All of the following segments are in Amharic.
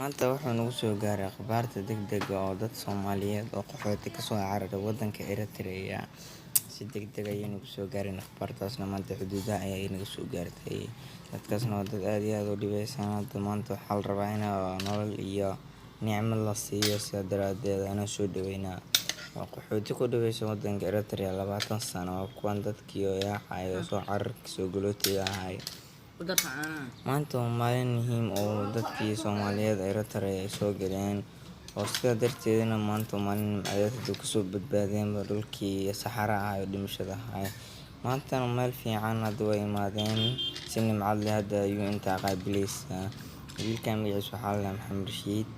maanta wuxuu nagu soo gaaray akhbaarta degdega oo dad Soomaaliyeed oo qaxooti ka soo cararay wadanka Eritrea si degdeg ah nagu soo gaareen akhbaartaasna maanta xuduudaha ayay naga soo gaartay dadkaasna waa dad aad iyo aad u dhibeysan hadda maanta waxaa la rabaa in nolol iyo nicmo la siiyo sidaa daraadeed aan soo dhaweynaa waa qaxooti ku dhibeysan wadanka Eritrea 20 sano oo kuwan dadkii oo yaacay soo cararka soo galootiga ahay maanta waa maalin muhiim oo dadkii Soomaaliyeed Eritrea ay soo galeen oo sidaa darteedna maanta maalin ayadoo ka soo badbaadeen dhulkii saxara ah oo dhimashada ahay maanta meel fiican hadda way imaadeen si nimcad leh hadda ayuu inta qaabilaysa wiilkan magaciisa waxaa la Maxamed Rashiid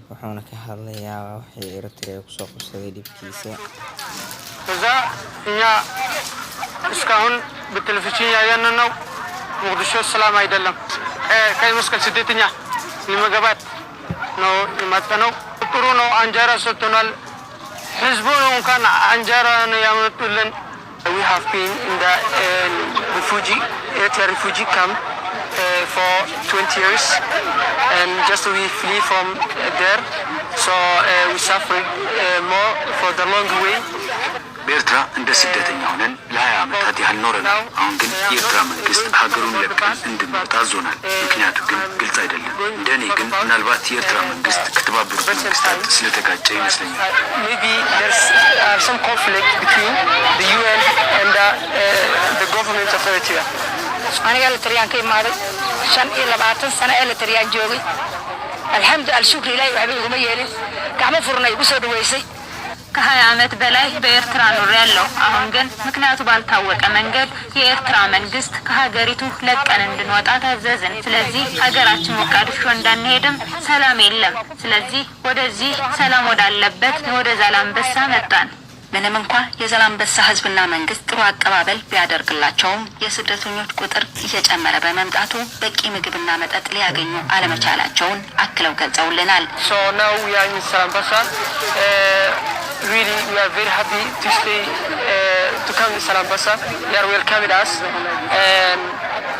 wuxuuna ka hadlayaa wixii Eritrea ku soo qabsaday dhibkiisa እስካሁን በቴሌቪዥን ያየን ነው ሞቅዲሾ ሰላም አይደለም ከይ መስቀል ስደተኛ ለመገባት ነው የመጣነው ጥሩ ነው አንጀራ ሰጥቶናል ህዝቡ እንኳን አንጀራ ነው ያመጡልን we have been in the refugee camp for 20 years and just we flee from there so we suffered more for the long way በኤርትራ እንደ ስደተኛ ሆነን ለ20 ዓመታት ያህል ኖረናል። አሁን ግን የኤርትራ መንግስት ሀገሩን ለቀን እንድንወጣ አዞናል። ምክንያቱ ግን ግልጽ አይደለም። እንደኔ ግን ምናልባት የኤርትራ መንግስት ከተባበሩት መንግስታት ስለተጋጨ ይመስለኛል። Maybe there's some conflict between the UN and the government of Eritrea. aniga Eritrean ka imaaday 25 sano Eritrean joogay alxamdulillah shukri ilaahay waxba iguma yeelin gacmo furnay igu soo dhaweysay ከ20 ዓመት በላይ በኤርትራ ኖሬያለሁ። አሁን ግን ምክንያቱ ባልታወቀ መንገድ የኤርትራ መንግስት ከሀገሪቱ ለቀን እንድንወጣ ታዘዝን። ስለዚህ ሀገራችን ሞቃዲሾ እንዳንሄድም ሰላም የለም። ስለዚህ ወደዚህ ሰላም ወዳለበት ወደ ዛላምበሳ መጣን። ምንም እንኳን የዛላምበሳ ህዝብና መንግስት ጥሩ አቀባበል ቢያደርግላቸውም የስደተኞች ቁጥር እየጨመረ በመምጣቱ በቂ ምግብና መጠጥ ሊያገኙ አለመቻላቸውን አክለው ገልጸውልናል። So now we are in Zalambasa. Really, we are very happy to stay, to come to Zalambasa. They are welcoming us.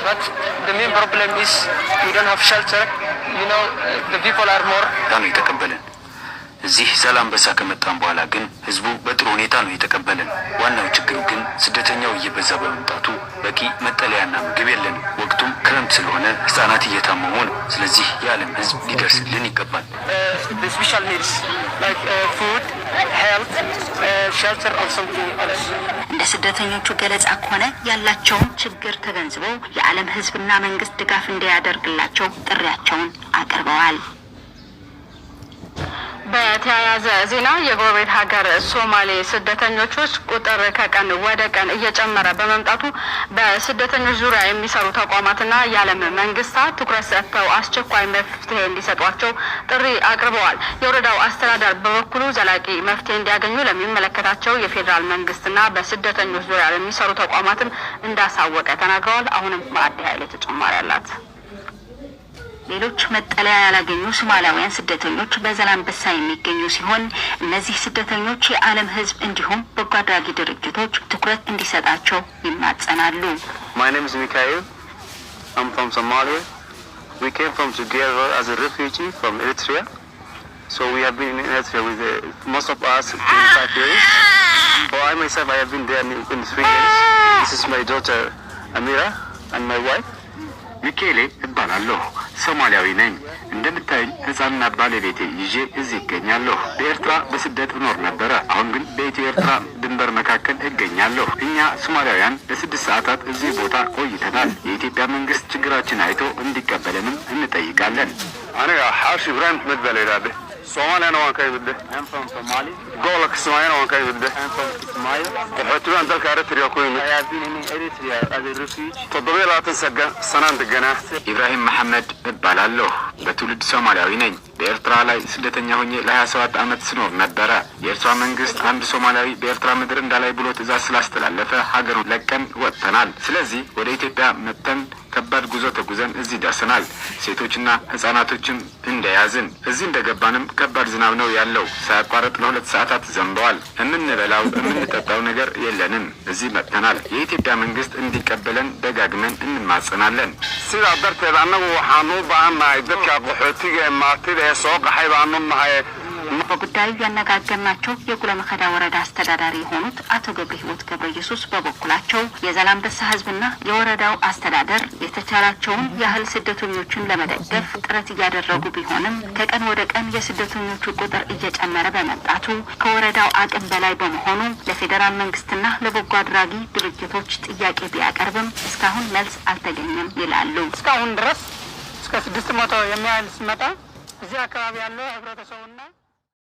But the main problem is we don't have shelter. You know, the people are more. ዳኑ የተቀበለን እዚህ ዛላምበሳ ከመጣን በኋላ ግን ህዝቡ በጥሩ ሁኔታ ነው የተቀበለን። ዋናው ችግሩ ግን ስደተኛው እየበዛ በመምጣቱ በቂ መጠለያና ምግብ የለንም። ወቅቱም ክረምት ስለሆነ ህፃናት እየታመሙ ነው። ስለዚህ የዓለም ህዝብ ሊደርስልን ይገባል። The special needs like food, health, shelter or something else. እንደ ስደተኞቹ ገለጻ ከሆነ ያላቸውን ችግር ተገንዝበው የዓለም ህዝብና መንግስት ድጋፍ እንዲያደርግላቸው ጥሪያቸውን አቅርበዋል። በተያያዘ ዜና የጎረቤት ሀገር ሶማሌ ስደተኞች ቁጥር ከቀን ወደ ቀን እየጨመረ በመምጣቱ በስደተኞች ዙሪያ የሚሰሩ ተቋማትና የዓለም መንግስታት ትኩረት ሰጥተው አስቸኳይ መፍትሄ እንዲሰጧቸው ጥሪ አቅርበዋል። የወረዳው አስተዳደር በበኩሉ ዘላቂ መፍትሄ እንዲያገኙ ለሚመለከታቸው የፌዴራል መንግስትና በስደተኞች ዙሪያ ለሚሰሩ ተቋማትም እንዳሳወቀ ተናግረዋል። አሁንም ማዕድ ኃይል ተጨማሪ አላት። ሌሎች መጠለያ ያላገኙ ሶማሊያውያን ስደተኞች በዛላምበሳ የሚገኙ ሲሆን እነዚህ ስደተኞች የዓለም ህዝብ እንዲሁም በጎ አድራጊ ድርጅቶች ትኩረት እንዲሰጣቸው ይማጸናሉ። My name is Mikhail. I'm from Somalia. We came from together as a refugee from Eritrea. So we have been in Eritrea with most of us 25 years. For I myself, I have been there in 3 years. This is my daughter Amira and my wife. ሚካኤል እባላለሁ። ሶማሊያዊ ነኝ። እንደምታዩኝ ህፃንና ባለቤቴ ይዤ እዚህ እገኛለሁ። በኤርትራ በስደት እኖር ነበረ። አሁን ግን በኢትዮ ኤርትራ ድንበር መካከል እገኛለሁ። እኛ ሶማሊያውያን ለ6 ሰዓታት እዚህ ቦታ ቆይተናል። የኢትዮጵያ መንግስት ችግራችን አይቶ እንዲቀበለንም እንጠይቃለን። أنا حارش إبراهيم محمد بالإرادة Somalia أنا وان كاي بده. I'm from Somalia. قولك Somalia أنا وان كاي بده. I'm from Somalia. وحتى أنت كأريتريا كوين. I have been in Eritrea as a refugee. تضبي لا تنسى سنان دقنا. ኢብራሂም መሐመድ እባላለሁ። በትውልድ ሶማሊያዊ ነኝ። በኤርትራ ላይ ስደተኛ ሆኜ ለ27 ዓመት ስኖር ነበረ። የኤርትራ መንግስት አንድ ሶማሊያዊ በኤርትራ ምድር እንዳላይ ብሎ ትዕዛዝ ስላስተላለፈ ሀገሩን ለቀን ወጥተናል። ስለዚህ ወደ ኢትዮጵያ መጥተን ከባድ ጉዞ ተጉዘን እዚህ ደርሰናል። ሴቶችና ህጻናቶችም እንደያዝን እዚህ እንደገባንም ከባድ ዝናብ ነው ያለው። ሳያቋርጥ ለ2 ሰዓታት ዘንበዋል። የምንበላው የምንጠጣው ነገር የለንም። እዚህ መጥተናል። የኢትዮጵያ መንግስት እንዲቀበለን ደጋግመን እንማጸናለን። ሲዳ darteed anagu waxaan u baahanahay dadka qaxootiga maartida ee soo qaxay baan u nahay በጉዳዩ ያነጋገርናቸው የጉለመከዳ ወረዳ አስተዳዳሪ የሆኑት አቶ ገብረ ህይወት ገብረ ኢየሱስ በበኩላቸው የዛላምበሳ ህዝብና የወረዳው አስተዳደር የተቻላቸውን ያህል ስደተኞችን ለመደገፍ ጥረት እያደረጉ ቢሆንም ከቀን ወደ ቀን የስደተኞቹ ቁጥር እየጨመረ በመምጣቱ ከወረዳው አቅም በላይ በመሆኑ ለፌደራል መንግስትና ለበጎ አድራጊ ድርጅቶች ጥያቄ ቢያቀርብም እስካሁን መልስ አልተገኘም ይላሉ። እስካሁን ድረስ እስከ 600 የሚያህል ሲመጣ እዚህ አካባቢ ያለው ህብረተሰቡና